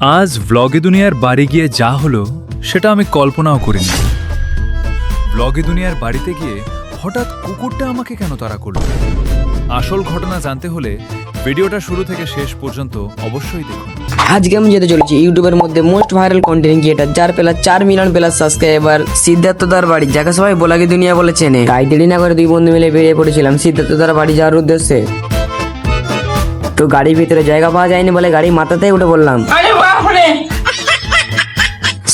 আজ ব্লগে দুনিয়ার বাড়ি গিয়ে যা হলো সেটা আমি কল্পনাও করিনি। ব্লগে দুনিয়ার বাড়িতে গিয়ে হঠাৎ কুকুরটা আমাকে কেন তাড়া করলো? আসল ঘটনা জানতে হলে ভিডিওটা শুরু থেকে শেষ পর্যন্ত অবশ্যই দেখুন। আজকে আমি যেতে চলেছি ইউটিউবের মধ্যে মোস্ট ভাইরাল কন্টেন্ট ক্রিয়েটার, যার প্লাস 4 মিলিয়ন প্লাস সাবস্ক্রাইবার, সিদ্ধার্থদার বাড়ি, যাকে সবাই ব্লগে দুনিয়া বলে চেনে। তাই দেরি না করে দুই বন্ধু মিলে বেরিয়ে পড়েছিলাম সিদ্ধার্থদার বাড়ি যাওয়ার উদ্দেশ্যে। তো গাড়ির ভিতরে জায়গা পাওয়া যায়নি বলে গাড়ি মাথাতেই উঠে বললাম।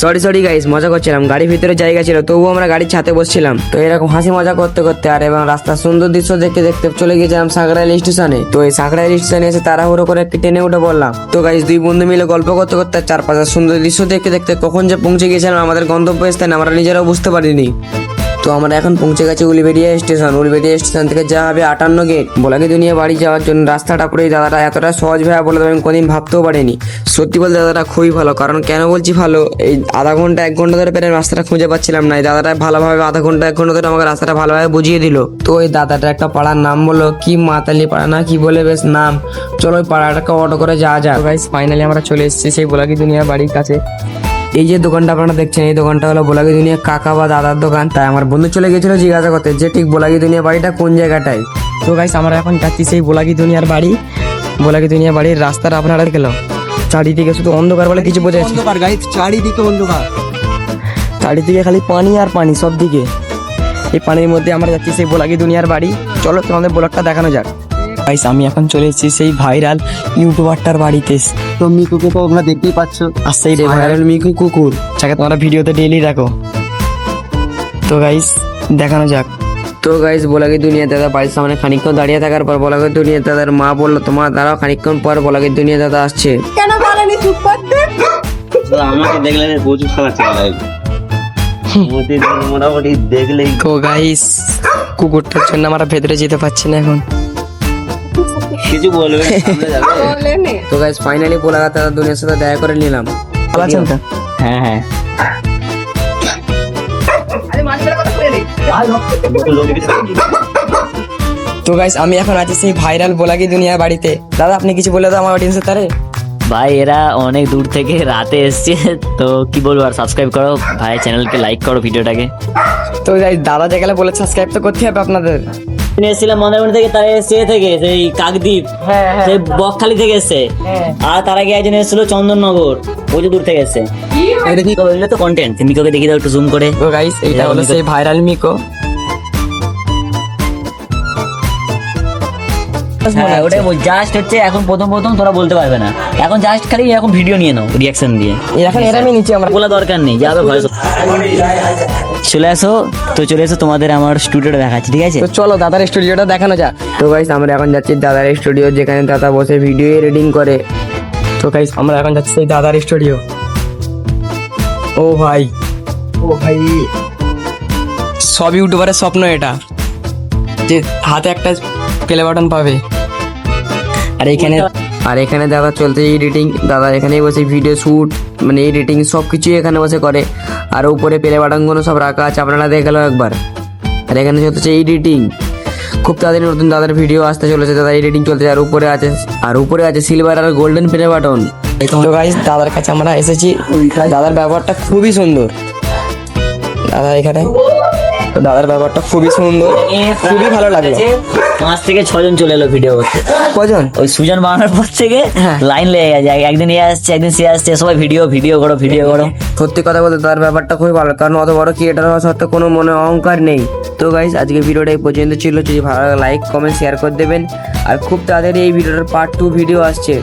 সরি গাইস, মজা করছিলাম। গাড়ির ভিতরে জায়গা ছিল তবুও আমরা গাড়ির ছাদে বসছিলাম। তো এরকম হাসি মজা করতে করতে আর এবং রাস্তার সুন্দর দৃশ্য দেখতে দেখতে চলে গেছিলাম সাঁকড়াইল স্টেশনে। তো এই সাঁকড়াইল স্টেশনে এসে তাড়াহুড়ো করে একটি ট্রেনে উঠে পড়লাম। তো গাইস, দুই বন্ধু মিলে গল্প করতে করতে চারপাশের সুন্দর দৃশ্য দেখতে দেখতে কখন যে পৌঁছে গেছিলাম আমাদের গন্তব্যস্থানে আমরা নিজেরাও বুঝতে পারিনি। তো আমরা এখন পৌঁছে গেছি উলবেড়িয়া স্টেশন। উলবেড়িয়া স্টেশন থেকে যাওয়া হবে 58 গেট। ব্লগে দুনিয়া বাড়ি যাওয়ার জন্য রাস্তাটা পুরো দাদাটা এতটা সহজ ভাবে বলে আমি কোনদিন ভাবতেও পারিনি। সত্যি বলতে দাদাটা খুবই ভালো। কারণ কেন বলছি ভালো, এই আধা ঘন্টা 1 ঘন্টা ধরে প্রায় রাস্তাটা খুঁজে পাচ্ছিলাম না। এই দাদাটা ভালোভাবে আধা ঘন্টা 1 ঘন্টা ধরে আমাকে রাস্তাটা ভালোভাবে বুঝিয়ে দিল। তো এই দাদাটা একটা পাড়ার নাম বললো, কি মাতালি পাড়া না কি বলে বেশ নাম। চলো ওই পাড়াটাকে অটো করে যাওয়া যায়। গাইস, ফাইনালি আমরা চলে এসেছি সেই ব্লগে দুনিয়া বাড়ির কাছে। এই যে দোকানটা আপনারা দেখছেন, এই দোকানটা হলো ব্লগে দুনিয়া কাকা বা দাদার দোকান। তাই আমার বন্ধু চলে গেছিল জিজ্ঞাসা করতে যে ঠিক ব্লগে দুনিয়া বাড়িটা কোন জায়গাটায়। তো গাইস, আমরা এখন যাচ্ছি সেই ব্লগে দুনিয়ার বাড়ি। ব্লগে দুনিয়া বাড়ির রাস্তাটা আপনারা গেলাম, চারিদিকে শুধু অন্ধকার বলে কিছু বোঝা যাচ্ছে। অন্ধকার গাইস, চারিদিকে অন্ধকার, চারিদিকে খালি পানি আর পানি সব দিকে। এই পানির মধ্যে আমরা যাচ্ছি সেই ব্লগে দুনিয়ার বাড়ি। চলো তোমাদের ব্লগটা দেখানো যাক। গাইস, আমি এখন চলে এসেছি সেই ভাইরাল ইউটিউবারটার বাড়িতে। তো মিকুকে তো তোমরা দেখতেই পাচ্ছ। আর সেই ভাইরাল মিকু কুকুর, যাকে তোমরা ভিডিওতে ডেইলি দেখো। তো গাইস, দেখানো যাক। তো গাইস, ব্লগের দুনিয়া দাদা বাড়ির সামনে খানিকক্ষণ দাঁড়িয়ে থাকার পর ব্লগের দুনিয়া দাদার মা বললো তোমার দাঁড়াও খানিকক্ষণ পর ব্লগের দুনিয়া দাদা আসছে। আমাকে দেখলে প্রচুর খারাপ লাগে মোটামুটি দেখলেই। তো গাইস, কুকুরটার জন্য আমরা ভেতরে যেতে পারছি না এখন। কিছু বলবে তো গাইস, ফাইনালি ব্লগার দাদা দুনিয়ার সাথে দেখা করে নিলাম। ভালো আছেন তো? হ্যাঁ হ্যাঁ। তো গাইস, আমি এখন আছি সেই ভাইরাল ব্লগে দুনিয়া বাড়িতে। দাদা আপনি কিছু বলে দাও আমার অডিয়েন্সের তারে। ভাই এরা অনেক দূর থেকে রাতে এসছে, তো কি বলবো আর সাবস্ক্রাইব করো ভাই, চ্যানেলকে লাইক করো ভিডিওটাকে। তো গাইস, দাদা যে গেলে বলে সাবস্ক্রাইব তো করতে হবে আপনাদের। এসেছিলাম মন্দারমণি থেকে, তারা এসছে থেকে সেই কাকদ্বীপ, সেই বকখালি থেকে এসছে। আর তার আগে একজন এসেছিল চন্দননগর, প্রচুর দূর থেকে এসছে। ওইগুলো তো কন্টেন্ট, মিকোকে দেখি দাও একটু জুম করে। তো গাইস, এইটা হলো সেই ভাইরাল মিকো। হ্যাঁ, ওটাই জাস্ট হচ্ছে এখন প্রথম তোরা বলতে পারবে না, এখন জাস্ট খালি এখন ভিডিও নিয়ে নাও রিয়াকশন দিয়ে। এখন এরামই নিচে আমরা বলা দরকার নেই, যাবে ভয়েস। চলে আসো, তো চলে এসো, তোমাদের আমার স্টুডিওটা দেখাচ্ছি, ঠিক আছে? তো চলো দাদার স্টুডিওটা দেখানো যাক। তো গাইস, আমরা এখন যাচ্ছি দাদার স্টুডিও, যেখানে দাদা বসে ভিডিও এডিটিং করে। তো গাইস, আমরা এখন যাচ্ছি সেই দাদার স্টুডিও। ও ভাই সব ইউটিউবারের স্বপ্ন এটা, যে হাতে একটা প্লে বাটন পাবে। আর এখানে দাদা চলছে এডিটিং। দাদা এখানেই বসে ভিডিও শ্যুট মানে এডিটিং সব কিছুই এখানে বসে করে। আর উপরে প্লে বাটনগুলো সব রাখা আছে, আপনারা দেখালো একবার। আর এখানে চলছে এডিটিং, খুব তাড়াতাড়ি নতুন দাদার ভিডিও আসতে চলেছে। দাদা এডিটিং চলছে। আর উপরে আছে সিলভার আর গোল্ডেন প্লে বাটন। তো গাইস, দাদার কাছে আমরা এসেছি। দাদার ব্যবহারটা খুবই সুন্দর। দাদা এখানে, তো দাদার ব্যবহারটা খুবই সুন্দর, খুবই ভালো লাগলো। 5 থেকে 6 জন চলে এলো ভিডিও করতে। কজন? ওই সুজন বানানোর পর থেকে লাইন লেগে গেছে, একদিন এ আসছে একদিন সে আসছে, সবাই ভিডিও করো। সত্যি কথা বলতে তার ব্যাপারটা খুবই ভালো, কারণ অত বড় ক্রিয়েটার হওয়া সত্ত্বেও কোনো মনে অহংকার নেই। তো গাইস, আজকে ভিডিওটা এই পর্যন্ত ছিল। যদি ভালো লাগে লাইক কমেন্ট শেয়ার করে দেবেন। আর খুব তাড়াতাড়ি এই ভিডিওটার পার্ট 2 ভিডিও আসছে।